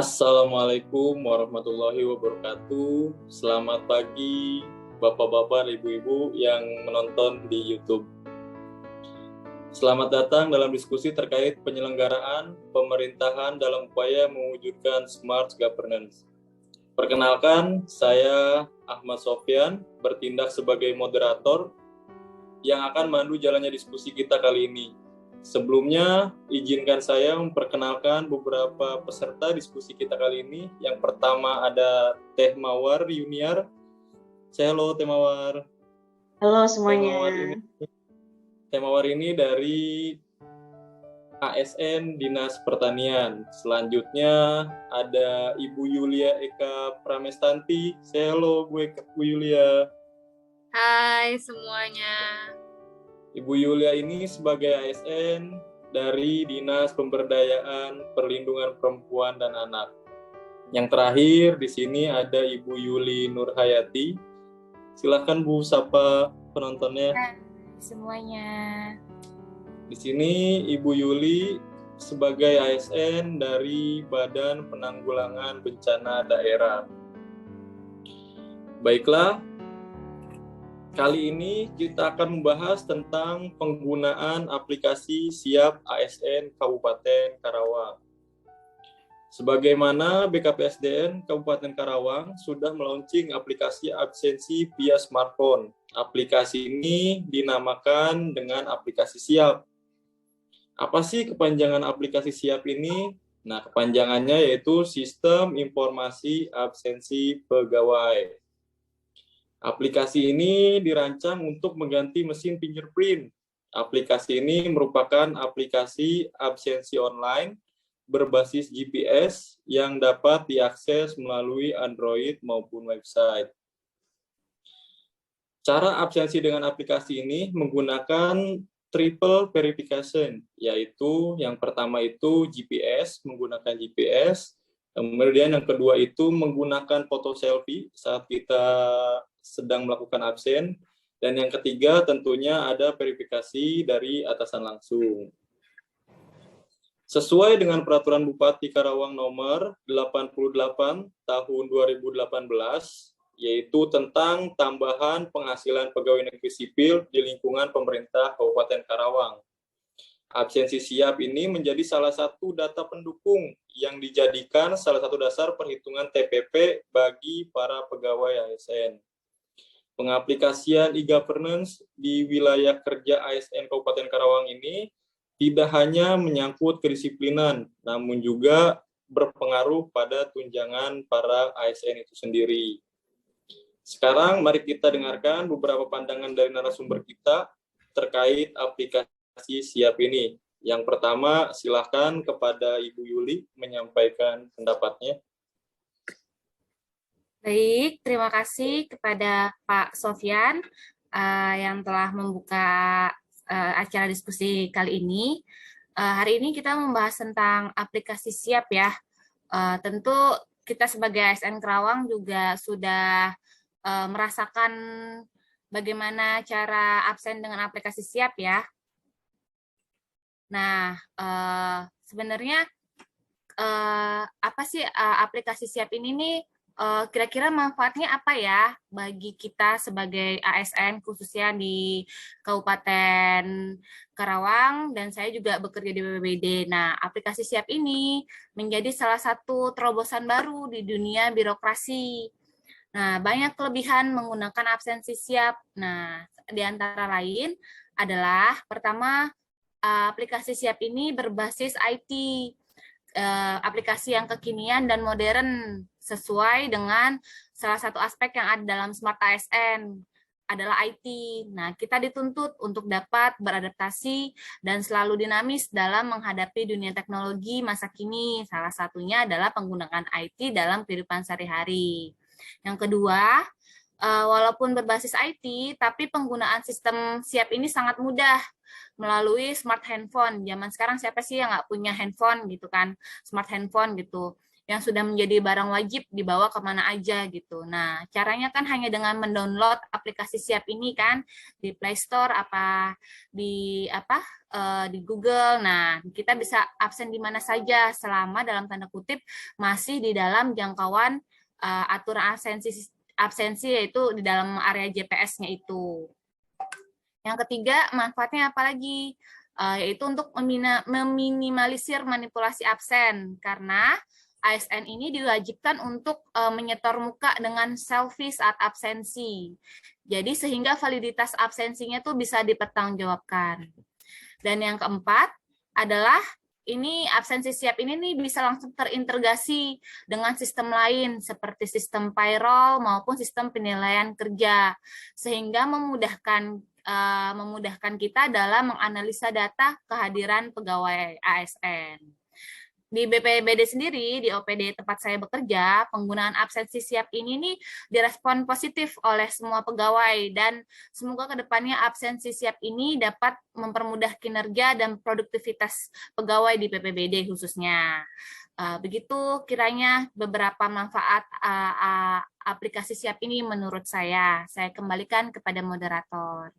Assalamualaikum warahmatullahi wabarakatuh. Selamat pagi, bapak-bapak, ibu-ibu yang menonton di YouTube. Selamat datang dalam diskusi terkait penyelenggaraan pemerintahan dalam upaya mewujudkan smart governance. Perkenalkan, saya Ahmad Sofyan, bertindak sebagai moderator yang akan memandu jalannya diskusi kita kali ini. Sebelumnya, izinkan saya memperkenalkan beberapa peserta diskusi kita kali ini. Yang pertama ada Teh Mawar Yuniar. Halo Teh Mawar. Halo semuanya. Teh Mawar ini dari ASN Dinas Pertanian. Selanjutnya ada Ibu Yulia Eka Pramestanti. Halo Bu Yulia. Hai semuanya. Ibu Yulia ini sebagai ASN dari Dinas Pemberdayaan Perlindungan Perempuan dan Anak. Yang terakhir di sini ada Ibu Yuli Nurhayati. Silakan Bu sapa penontonnya. Hai semuanya. Di sini Ibu Yuli sebagai ASN dari Badan Penanggulangan Bencana Daerah. Baiklah, kali ini kita akan membahas tentang penggunaan aplikasi Siap ASN Kabupaten Karawang. Sebagaimana BKPSDN Kabupaten Karawang sudah melaunching aplikasi absensi via smartphone. Aplikasi ini dinamakan dengan aplikasi Siap. Apa sih kepanjangan aplikasi Siap ini? Nah, kepanjangannya yaitu Sistem Informasi Absensi Pegawai. Aplikasi ini dirancang untuk mengganti mesin fingerprint. Aplikasi ini merupakan aplikasi absensi online berbasis GPS yang dapat diakses melalui Android maupun website. Cara absensi dengan aplikasi ini menggunakan triple verification, yaitu yang pertama itu GPS, menggunakan GPS, kemudian yang kedua itu menggunakan foto selfie saat kita sedang melakukan absen, dan yang ketiga tentunya ada verifikasi dari atasan langsung. Sesuai dengan Peraturan Bupati Karawang nomor 88 tahun 2018, yaitu tentang tambahan penghasilan pegawai negeri sipil di lingkungan pemerintah Kabupaten Karawang. Absensi Siap ini menjadi salah satu data pendukung yang dijadikan salah satu dasar perhitungan TPP bagi para pegawai ASN. Pengaplikasian e-governance di wilayah kerja ASN Kabupaten Karawang ini tidak hanya menyangkut kedisiplinan, namun juga berpengaruh pada tunjangan para ASN itu sendiri. Sekarang mari kita dengarkan beberapa pandangan dari narasumber kita terkait aplikasi Siap ini. Yang pertama, silakan kepada Ibu Yuli menyampaikan pendapatnya. Baik, terima kasih kepada Pak Sofyan yang telah membuka acara diskusi kali ini. Hari ini kita membahas tentang aplikasi Siap ya. Tentu kita sebagai ASN Karawang juga sudah merasakan bagaimana cara absen dengan aplikasi Siap ya. Nah, sebenarnya apa sih aplikasi Siap ini nih? Kira-kira manfaatnya apa ya bagi kita sebagai ASN khususnya di Kabupaten Karawang, dan saya juga bekerja di BPBD. Nah, aplikasi Siap ini menjadi salah satu terobosan baru di dunia birokrasi. Nah, banyak kelebihan menggunakan absensi Siap. Nah, di antara lain adalah pertama, aplikasi Siap ini berbasis IT. Aplikasi yang kekinian dan modern sesuai dengan salah satu aspek yang ada dalam Smart ASN adalah IT. Nah, kita dituntut untuk dapat beradaptasi dan selalu dinamis dalam menghadapi dunia teknologi masa kini. Salah satunya adalah penggunaan IT dalam kehidupan sehari-hari. Yang kedua, walaupun berbasis IT, tapi penggunaan sistem Siap ini sangat mudah melalui smart handphone. Zaman sekarang siapa sih yang nggak punya handphone gitu kan, smart handphone gitu. yang sudah menjadi barang wajib dibawa kemana aja gitu. Nah, caranya kan hanya dengan mendownload aplikasi Siap ini kan di Play Store di Google. Nah, kita bisa absen di mana saja selama dalam tanda kutip masih di dalam jangkauan aturan absensi yaitu di dalam area JPS-nya itu. Yang ketiga, manfaatnya apa lagi? Yaitu untuk meminimalisir manipulasi absen, karena ASN ini diwajibkan untuk menyetor muka dengan selfie saat absensi. Jadi sehingga validitas absensinya tuh bisa dipertanggungjawabkan. Dan yang keempat adalah ini absensi Siap ini nih bisa langsung terintegrasi dengan sistem lain seperti sistem payroll maupun sistem penilaian kerja, sehingga memudahkan kita dalam menganalisa data kehadiran pegawai ASN. Di BPBD sendiri, di OPD tempat saya bekerja, penggunaan absensi Siap ini nih direspon positif oleh semua pegawai, dan semoga kedepannya absensi Siap ini dapat mempermudah kinerja dan produktivitas pegawai di BPBD khususnya. Begitu kiranya beberapa manfaat aplikasi Siap ini menurut saya. Saya kembalikan kepada moderator.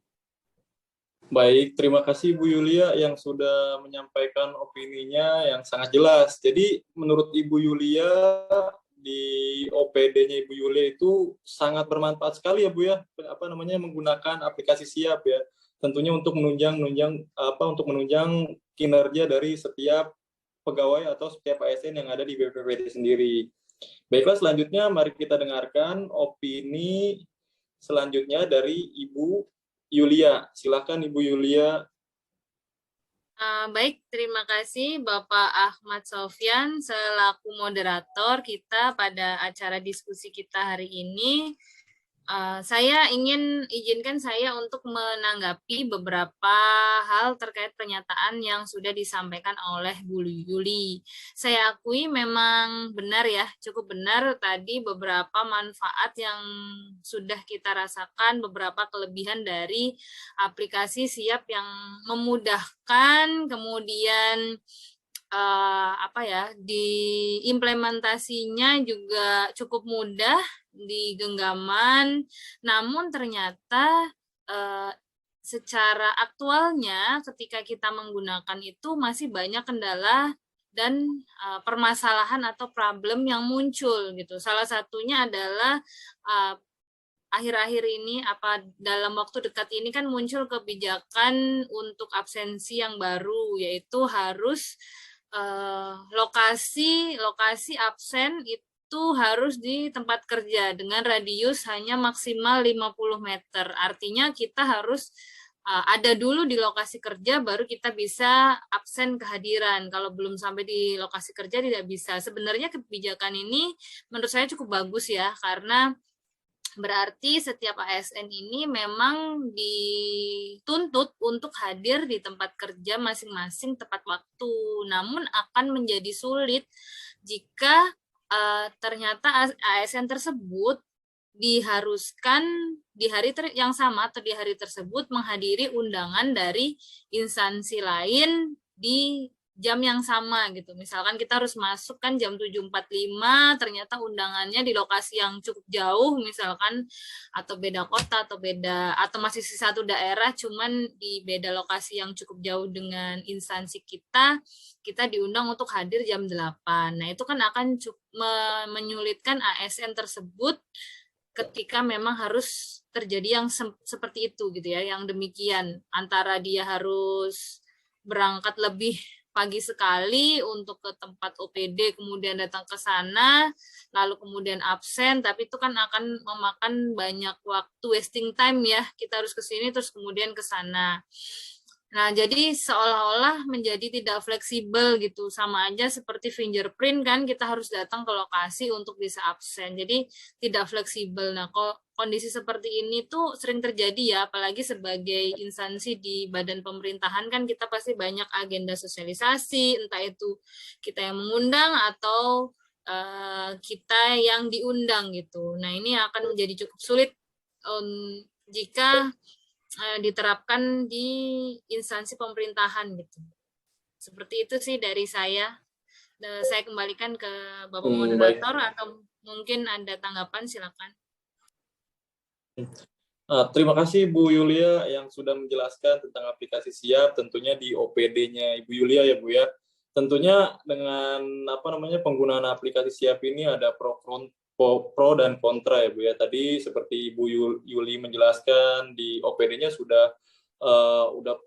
Baik, terima kasih Bu Yulia yang sudah menyampaikan opininya yang sangat jelas. Jadi menurut Ibu Yulia, di OPD-nya Ibu Yulia itu sangat bermanfaat sekali ya Bu ya, menggunakan aplikasi Siap ya. Tentunya untuk menunjang kinerja dari setiap pegawai atau setiap ASN yang ada di BPPT sendiri. Baiklah, selanjutnya mari kita dengarkan opini selanjutnya dari Ibu Yulia. Silakan Ibu Yulia. Baik, terima kasih Bapak Ahmad Sofyan selaku moderator kita pada acara diskusi kita hari ini. Saya izinkan saya untuk menanggapi beberapa hal terkait pernyataan yang sudah disampaikan oleh Bu Yuli. Saya akui memang benar ya, cukup benar tadi beberapa manfaat yang sudah kita rasakan, beberapa kelebihan dari aplikasi Siap yang memudahkan, kemudian diimplementasinya juga cukup mudah di genggaman, namun ternyata secara aktualnya ketika kita menggunakan itu masih banyak kendala dan permasalahan atau problem yang muncul gitu. Salah satunya adalah akhir-akhir ini dalam waktu dekat ini kan muncul kebijakan untuk absensi yang baru, yaitu harus lokasi absen itu harus di tempat kerja dengan radius hanya maksimal 50 meter. Artinya kita harus ada dulu di lokasi kerja baru kita bisa absen kehadiran. Kalau belum sampai di lokasi kerja tidak bisa. Sebenarnya kebijakan ini menurut saya cukup bagus ya, karena berarti setiap ASN ini memang dituntut untuk hadir di tempat kerja masing-masing tepat waktu. Namun akan menjadi sulit jika ternyata ASN tersebut diharuskan di hari yang sama atau di hari tersebut menghadiri undangan dari instansi lain di jam yang sama gitu. Misalkan kita harus masuk kan jam 7.45, ternyata undangannya di lokasi yang cukup jauh misalkan, atau beda kota atau masih satu daerah cuman di beda lokasi yang cukup jauh dengan instansi kita diundang untuk hadir jam 8. Nah, itu kan akan menyulitkan ASN tersebut ketika memang harus terjadi yang seperti itu gitu ya, yang demikian, antara dia harus berangkat lebih pagi sekali untuk ke tempat OPD, kemudian datang ke sana, lalu kemudian absen, tapi itu kan akan memakan banyak waktu, wasting time ya, kita harus ke sini terus kemudian ke sana. Nah, jadi seolah-olah menjadi tidak fleksibel gitu, sama aja seperti fingerprint kan, kita harus datang ke lokasi untuk bisa absen, jadi tidak fleksibel. Nah, kondisi seperti ini tuh sering terjadi ya, apalagi sebagai instansi di badan pemerintahan kan kita pasti banyak agenda sosialisasi, entah itu kita yang mengundang atau kita yang diundang gitu. Nah, ini akan menjadi cukup sulit jika diterapkan di instansi pemerintahan gitu. Seperti itu sih dari saya. Saya kembalikan ke Bapak Baik. moderator atau mungkin ada tanggapan, silakan. Terima kasih Bu Yulia yang sudah menjelaskan tentang aplikasi Siap, tentunya di OPD-nya Ibu Yulia ya Bu ya. Tentunya dengan penggunaan aplikasi Siap ini ada pro dan kontra ya Bu ya. Tadi seperti Ibu Yuli menjelaskan di OPD-nya sudah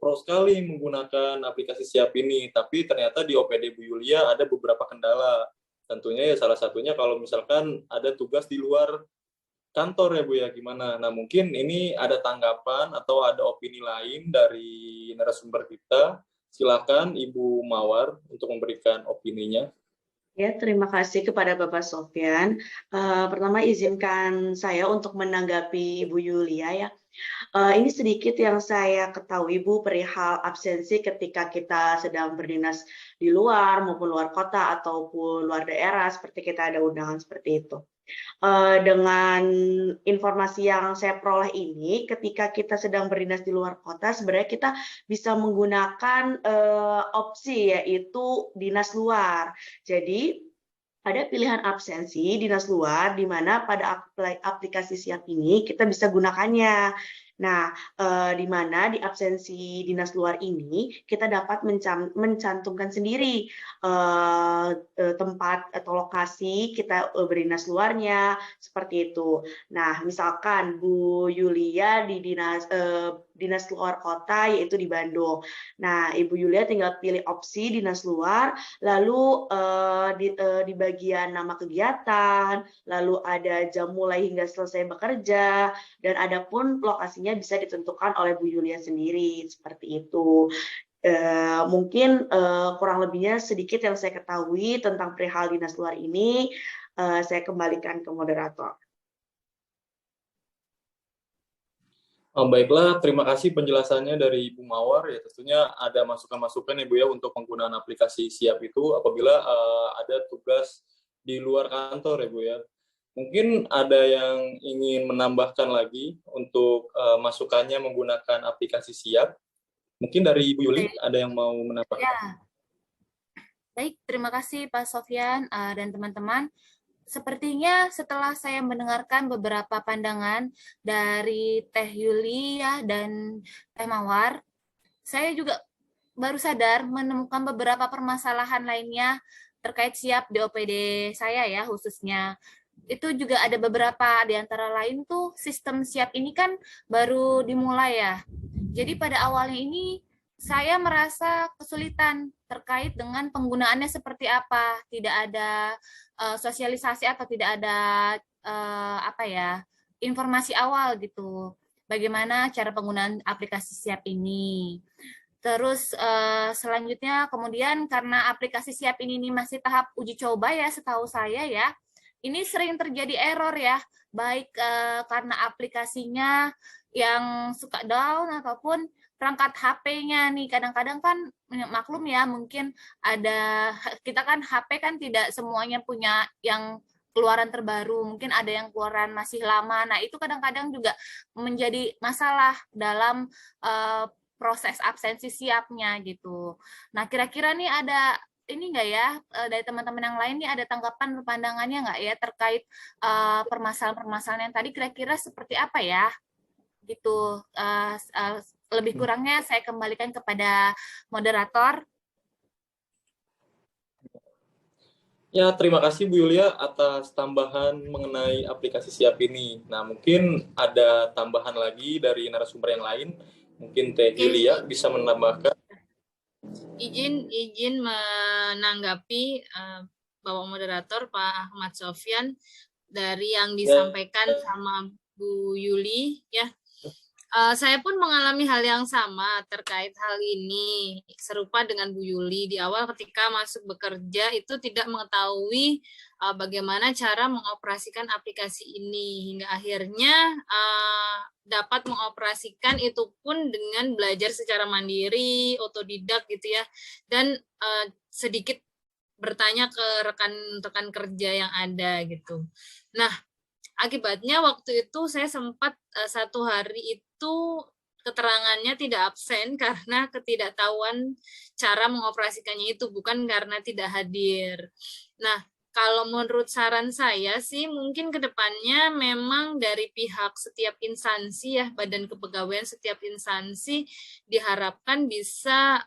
pro sekali menggunakan aplikasi Siap ini, tapi ternyata di OPD Bu Yulia ada beberapa kendala. Tentunya ya salah satunya kalau misalkan ada tugas di luar kantor ya Bu ya, gimana? Nah mungkin ini ada tanggapan atau ada opini lain dari narasumber kita. Silakan Ibu Mawar untuk memberikan opininya. Ya, terima kasih kepada Bapak Sofyan. Pertama izinkan saya untuk menanggapi Ibu Yulia ya. Ini sedikit yang saya ketahui Bu perihal absensi ketika kita sedang berdinas di luar maupun luar kota ataupun luar daerah seperti kita ada undangan seperti itu. Dengan informasi yang saya peroleh ini, ketika kita sedang berdinas di luar kota, sebenarnya kita bisa menggunakan opsi yaitu dinas luar. Jadi ada pilihan absensi dinas luar di mana pada aplikasi Siap ini kita bisa gunakannya. Nah, di mana di absensi dinas luar ini kita dapat mencantumkan sendiri tempat atau lokasi kita berdinas luarnya seperti itu. Nah, misalkan Bu Yulia di dinas luar kota yaitu di Bandung. Nah, Ibu Yulia tinggal pilih opsi dinas luar, lalu di bagian nama kegiatan, lalu ada jam mulai hingga selesai bekerja, dan ada pun lokasinya bisa ditentukan oleh Bu Yulia sendiri seperti itu. Mungkin kurang lebihnya sedikit yang saya ketahui tentang perihal dinas luar ini. Saya kembalikan ke moderator. Baiklah, terima kasih penjelasannya dari Ibu Mawar. Ya tentunya ada masukan-masukan Ibu ya untuk penggunaan aplikasi Siap itu apabila ada tugas di luar kantor ya Bu ya. Mungkin ada yang ingin menambahkan lagi untuk masukannya menggunakan aplikasi Siap. Mungkin dari Ibu Yuli ada yang mau menambahkan. Ya. Baik, terima kasih Pak Sofyan dan teman-teman. Sepertinya setelah saya mendengarkan beberapa pandangan dari Teh Yulia dan Teh Mawar, saya juga baru sadar menemukan beberapa permasalahan lainnya terkait Siap di OPD saya ya khususnya. Itu juga ada beberapa di antara lain tuh sistem Siap ini kan baru dimulai ya. Jadi pada awalnya ini saya merasa kesulitan terkait dengan penggunaannya seperti apa. Tidak ada sosialisasi atau tidak ada informasi awal gitu. Bagaimana cara penggunaan aplikasi Siap ini. Terus selanjutnya kemudian karena aplikasi Siap ini masih tahap uji coba ya setahu saya ya. Ini sering terjadi error ya, baik karena aplikasinya yang suka down ataupun perangkat HP-nya nih. Kadang-kadang kan maklum ya, mungkin ada kita kan HP kan tidak semuanya punya yang keluaran terbaru, mungkin ada yang keluaran masih lama. Nah, itu kadang-kadang juga menjadi masalah dalam proses absensi Siapnya gitu. Nah, kira-kira nih ada ini enggak ya dari teman-teman yang lain nih ada tanggapan pandangannya enggak ya terkait permasalahan-permasalahan yang tadi kira-kira seperti apa ya gitu. Lebih kurangnya saya kembalikan kepada moderator. Ya, terima kasih Bu Yulia atas tambahan mengenai aplikasi Siap ini. Nah, mungkin ada tambahan lagi dari narasumber yang lain. Mungkin Teh Yulia bisa menambahkan. Izin menanggapi Bapak moderator Pak Ahmad Sofyan dari yang disampaikan sama Bu Yuli ya. Saya pun mengalami hal yang sama terkait hal ini, serupa dengan Bu Yuli. Di awal ketika masuk bekerja itu tidak mengetahui bagaimana cara mengoperasikan aplikasi ini, hingga akhirnya dapat mengoperasikan itu pun dengan belajar secara mandiri, otodidak gitu ya, dan sedikit bertanya ke rekan-rekan kerja yang ada gitu. Nah, akibatnya waktu itu saya sempat satu hari itu keterangannya tidak absen karena ketidaktahuan cara mengoperasikannya itu, bukan karena tidak hadir. Nah, kalau menurut saran saya sih mungkin ke depannya memang dari pihak setiap instansi ya, Badan Kepegawaian setiap instansi diharapkan bisa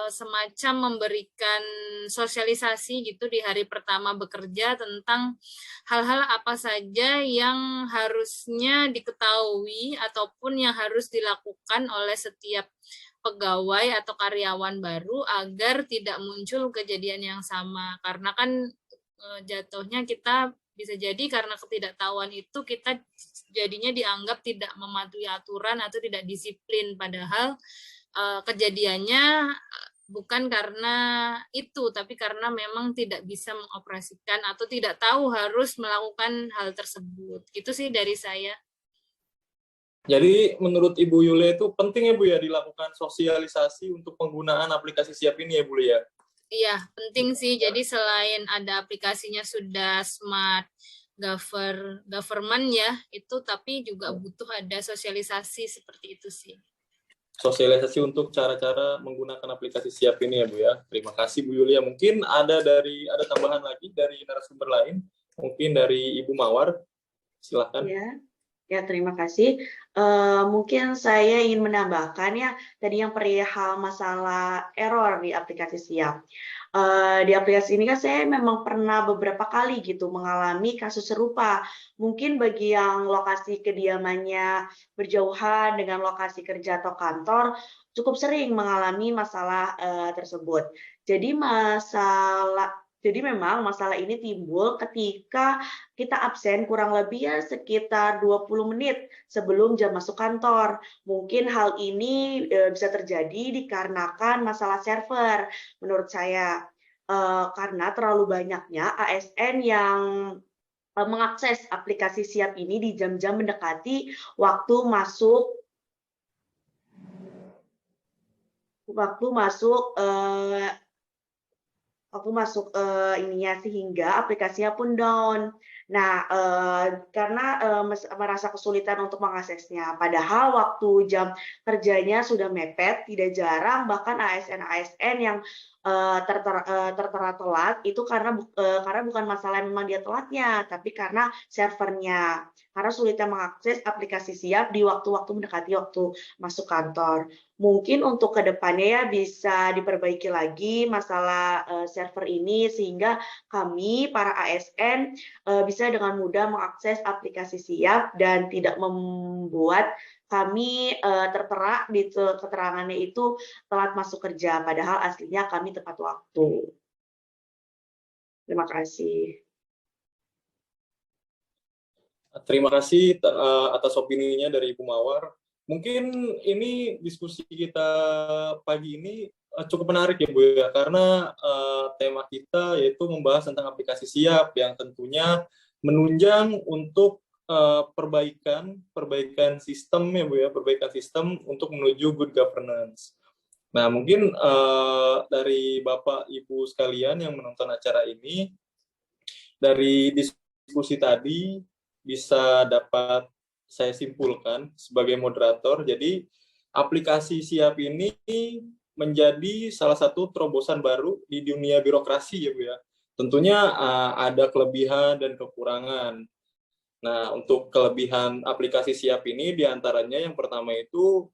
semacam memberikan sosialisasi gitu di hari pertama bekerja tentang hal-hal apa saja yang harusnya diketahui ataupun yang harus dilakukan oleh setiap pegawai atau karyawan baru agar tidak muncul kejadian yang sama. Karena kan jatuhnya kita bisa jadi karena ketidaktahuan itu kita jadinya dianggap tidak mematuhi aturan atau tidak disiplin, padahal kejadiannya bukan karena itu, tapi karena memang tidak bisa mengoperasikan atau tidak tahu harus melakukan hal tersebut. Itu sih dari saya. Jadi menurut Ibu Yulia itu penting ya Bu ya dilakukan sosialisasi untuk penggunaan aplikasi Siap ini ya Bu ya? Iya, penting sih. Jadi selain ada aplikasinya sudah smart government ya, itu tapi juga butuh ada sosialisasi seperti itu sih. Sosialisasi untuk cara-cara menggunakan aplikasi Siap ini ya Bu ya. Terima kasih Bu Yulia. Mungkin ada tambahan lagi dari narasumber lain, mungkin dari Ibu Mawar. Silakan. Ya, terima kasih. Mungkin saya ingin menambahkan ya, tadi yang perihal masalah error di aplikasi Siap. Di aplikasi ini kan saya memang pernah beberapa kali gitu mengalami kasus serupa. Mungkin bagi yang lokasi kediamannya berjauhan dengan lokasi kerja atau kantor, cukup sering mengalami masalah tersebut. Jadi memang masalah ini timbul ketika kita absen kurang lebih ya sekitar 20 menit sebelum jam masuk kantor. Mungkin hal ini bisa terjadi dikarenakan masalah server menurut saya. Karena terlalu banyaknya ASN yang mengakses aplikasi Siap ini di jam-jam mendekati waktu masuk ininya sehingga aplikasinya pun down. Nah, karena merasa kesulitan untuk mengaksesnya, padahal waktu jam kerjanya sudah mepet, tidak jarang bahkan ASN yang tertera telat itu karena bukan masalah memang dia telatnya, tapi karena servernya, karena sulitnya mengakses aplikasi Siap di waktu-waktu mendekati waktu masuk kantor. Mungkin untuk kedepannya ya bisa diperbaiki lagi masalah server ini sehingga kami para ASN bisa dengan mudah mengakses aplikasi Siap dan tidak membuat kami tertera di keterangannya itu telat masuk kerja, padahal aslinya kami tepat waktu. Terima kasih. Terima kasih atas opininya dari Ibu Mawar. Mungkin ini diskusi kita pagi ini cukup menarik ya Bu ya, karena tema kita yaitu membahas tentang aplikasi Siap yang tentunya menunjang untuk perbaikan sistem ya Bu ya, perbaikan sistem untuk menuju good governance. Nah, mungkin dari Bapak Ibu sekalian yang menonton acara ini, dari diskusi tadi bisa dapat saya simpulkan sebagai moderator, jadi aplikasi Siap ini menjadi salah satu terobosan baru di dunia birokrasi ya Bu ya. Tentunya ada kelebihan dan kekurangan. Nah, untuk kelebihan aplikasi Siap ini diantaranya yang pertama itu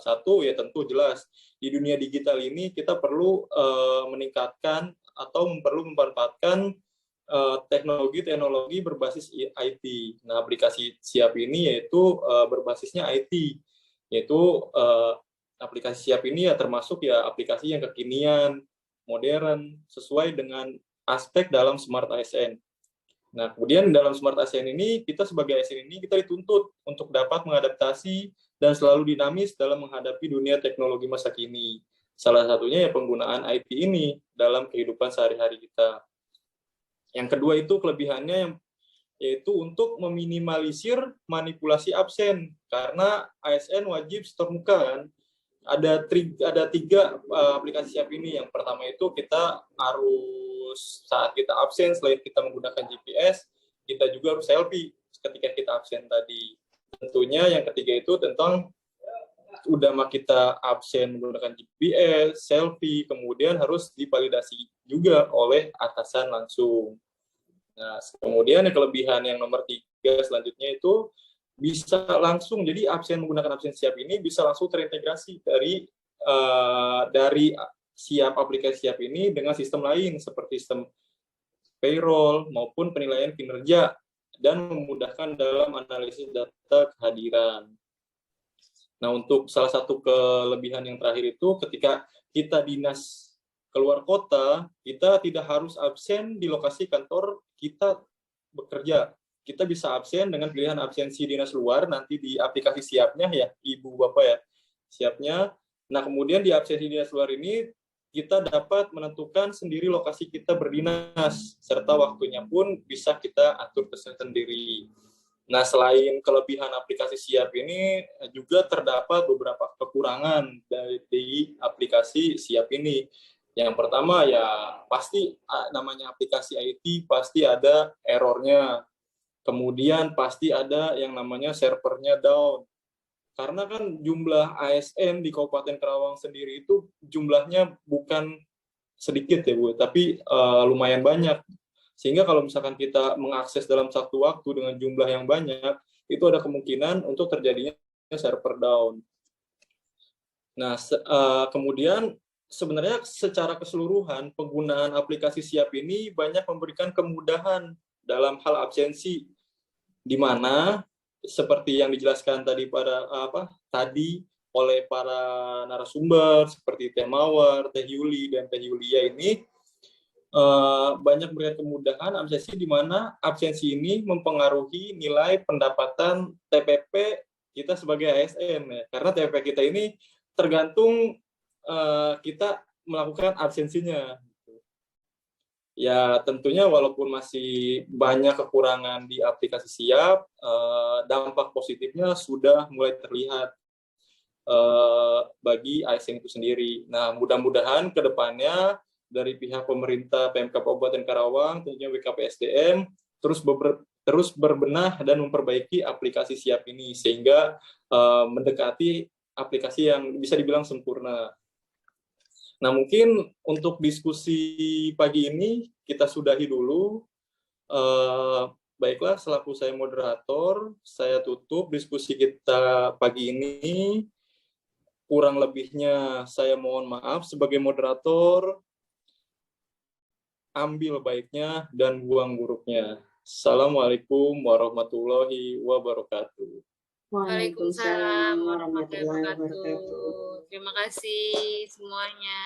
satu ya tentu jelas di dunia digital ini kita perlu meningkatkan atau perlu memanfaatkan teknologi berbasis IT. Nah, aplikasi Siap ini yaitu berbasisnya IT, yaitu aplikasi Siap ini ya termasuk ya aplikasi yang kekinian, modern, sesuai dengan aspek dalam Smart ASN. Nah, kemudian dalam Smart ASN ini, kita sebagai ASN ini, kita dituntut untuk dapat mengadaptasi dan selalu dinamis dalam menghadapi dunia teknologi masa kini. Salah satunya ya penggunaan IT ini dalam kehidupan sehari-hari kita. Yang kedua itu kelebihannya yaitu untuk meminimalisir manipulasi absen, karena ASN wajib setor muka kan. Ada tiga aplikasi Siap ini. Yang pertama itu kita harus saat kita absen, selain kita menggunakan GPS, kita juga harus selfie ketika kita absen tadi. Tentunya yang ketiga itu tentang udah mah kita absen menggunakan GPS, selfie, kemudian harus divalidasi juga oleh atasan langsung. Nah, kemudian yang kelebihan yang nomor 3 selanjutnya itu bisa langsung, jadi absen menggunakan absen siap ini bisa langsung terintegrasi dari siap aplikasi siap ini dengan sistem lain seperti sistem payroll maupun penilaian kinerja dan memudahkan dalam analisis data kehadiran. Nah, untuk salah satu kelebihan yang terakhir itu ketika kita dinas keluar kota, kita tidak harus absen di lokasi kantor kita bekerja. Kita bisa absen dengan pilihan absensi dinas luar nanti di aplikasi siapnya ya, Ibu Bapak ya, siapnya. Nah, kemudian di absensi dinas luar ini kita dapat menentukan sendiri lokasi kita berdinas, serta waktunya pun bisa kita atur tersendiri. Nah, selain kelebihan aplikasi siap ini, juga terdapat beberapa kekurangan dari aplikasi siap ini. Yang pertama ya pasti namanya aplikasi IT pasti ada errornya. Kemudian pasti ada yang namanya servernya down. Karena kan jumlah ASN di Kabupaten Karawang sendiri itu jumlahnya bukan sedikit ya Bu, tapi lumayan banyak. Sehingga kalau misalkan kita mengakses dalam satu waktu dengan jumlah yang banyak, itu ada kemungkinan untuk terjadinya server down. Nah, kemudian sebenarnya secara keseluruhan penggunaan aplikasi siap ini banyak memberikan kemudahan dalam hal absensi, di mana seperti yang dijelaskan tadi oleh para narasumber seperti Teh Mawar, Teh Yuli, dan Teh Yulia ini banyak memberikan kemudahan absensi, di mana absensi ini mempengaruhi nilai pendapatan TPP kita sebagai ASN ya. Karena TPP kita ini tergantung kita melakukan absensinya. Ya tentunya walaupun masih banyak kekurangan di aplikasi siap, dampak positifnya sudah mulai terlihat bagi ASN itu sendiri. Nah, mudah-mudahan ke depannya dari pihak pemerintah PMK Kabupaten Karawang, tentunya WKPSDM, terus berbenah dan memperbaiki aplikasi siap ini sehingga mendekati aplikasi yang bisa dibilang sempurna. Nah, mungkin untuk diskusi pagi ini kita sudahi dulu. Baiklah, selaku saya moderator, saya tutup diskusi kita pagi ini. Kurang lebihnya saya mohon maaf. Sebagai moderator, ambil baiknya dan buang buruknya. Assalamualaikum warahmatullahi wabarakatuh. Waalaikumsalam warahmatullahi wabarakatuh. Terima kasih semuanya.